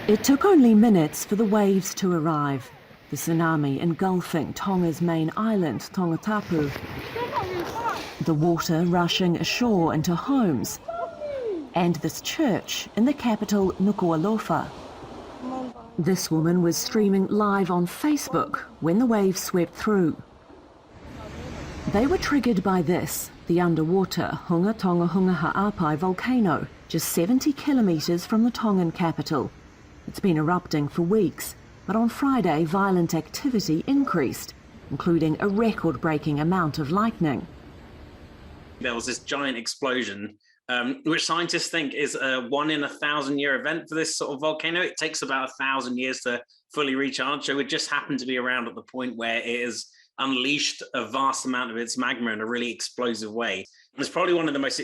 It took only minutes for the waves to arrive. The tsunami engulfing Tonga's main island, Tonga-Tapu. The water rushing ashore into homes. And this church in the capital, Nuku'alofa. This woman was streaming live on Facebook when the waves swept through. They were triggered by this, the underwater Tonga-Hunga Ha'apai volcano, just 70 kilometres from the Tongan capital. It's been erupting for weeks, but on Friday violent activity increased, including a record-breaking amount of lightning. There was this giant explosion, which scientists think is a 1 in 1,000-year event for this sort of volcano. It takes about 1,000 years to fully recharge, so it just happened to be around at the point where it has unleashed a vast amount of its magma in a really explosive way. It's probably one of the most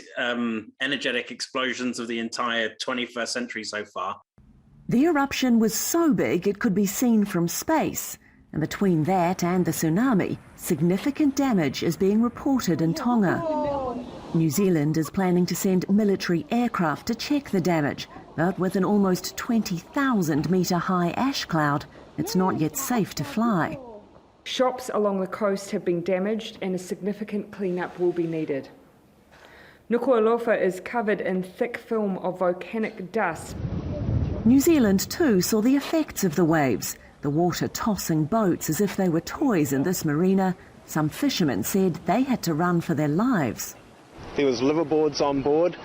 energetic explosions of the entire 21st century so far. The eruption was so big it could be seen from space, and between that and the tsunami, significant damage is being reported in Tonga. New Zealand is planning to send military aircraft to check the damage, but with an almost 20,000-metre high ash cloud, it's not yet safe to fly. Shops along the coast have been damaged and a significant clean-up will be needed. Nuku'alofa is covered in thick film of volcanic dust. New Zealand too saw the effects of the waves, the water tossing boats as if they were toys in this marina. Some fishermen said they had to run for their lives. There was liveaboards on board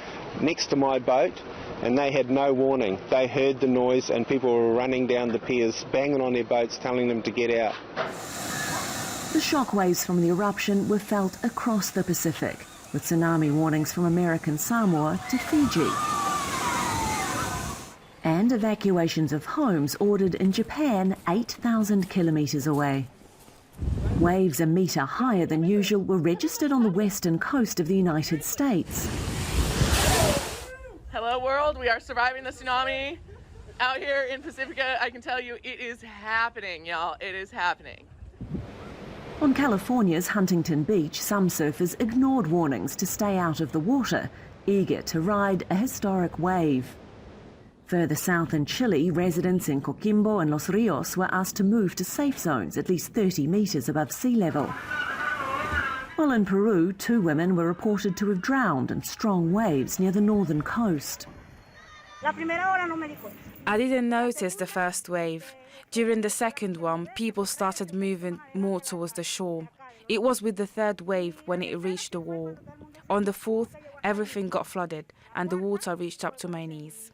next to my boat and they had no warning. They heard the noise and people were running down the piers, banging on their boats, telling them to get out. The shockwaves from the eruption were felt across the Pacific, with tsunami warnings from American Samoa to Fiji. And evacuations of homes ordered in Japan 8,000 kilometres away. Waves a metre higher than usual were registered on the western coast of the United States. Hello world, we are surviving the tsunami. Out here in Pacifica, I can tell you it is happening, y'all. It is happening. On California's Huntington Beach, some surfers ignored warnings to stay out of the water, eager to ride a historic wave. Further south in Chile, residents in Coquimbo and Los Rios were asked to move to safe zones at least 30 metres above sea level. While in Peru, 2 women were reported to have drowned in strong waves near the northern coast. I didn't notice the first wave. During the second one, people started moving more towards the shore. It was with the third wave when it reached the wall. On the fourth, everything got flooded and the water reached up to my knees.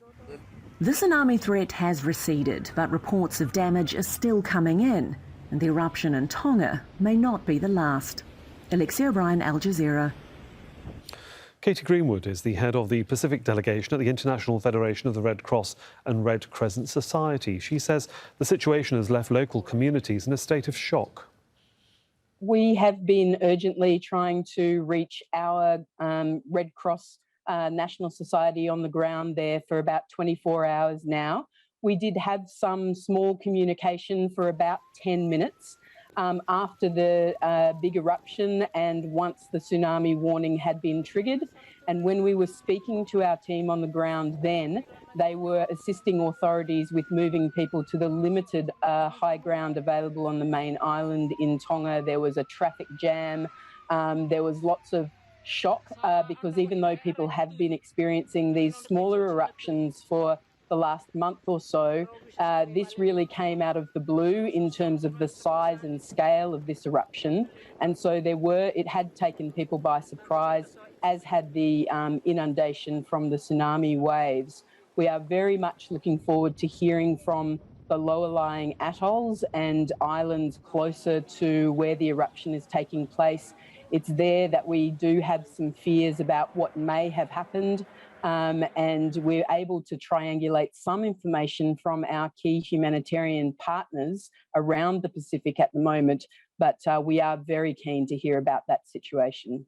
The tsunami threat has receded, but reports of damage are still coming in, and the eruption in Tonga may not be the last. Alexi, Al Jazeera. Katie Greenwood is the head of the Pacific delegation at the International Federation of the Red Cross and Red Crescent Society. She says the situation has left local communities in a state of shock. We have been urgently trying to reach our Red Cross National Society on the ground there for about 24 hours now. We did have some small communication for about 10 minutes after the big eruption and once the tsunami warning had been triggered. And when we were speaking to our team on the ground then, they were assisting authorities with moving people to the limited high ground available on the main island in Tonga. There was a traffic jam. There was lots of shock because even though people have been experiencing these smaller eruptions for the last month or so, this really came out of the blue in terms of the size and scale of this eruption. And so it had taken people by surprise, as had the inundation from the tsunami waves. We are very much looking forward to hearing from the lower lying atolls and islands closer to where the eruption is taking place. It's there that we do have some fears about what may have happened, and we're able to triangulate some information from our key humanitarian partners around the Pacific at the moment, but we are very keen to hear about that situation.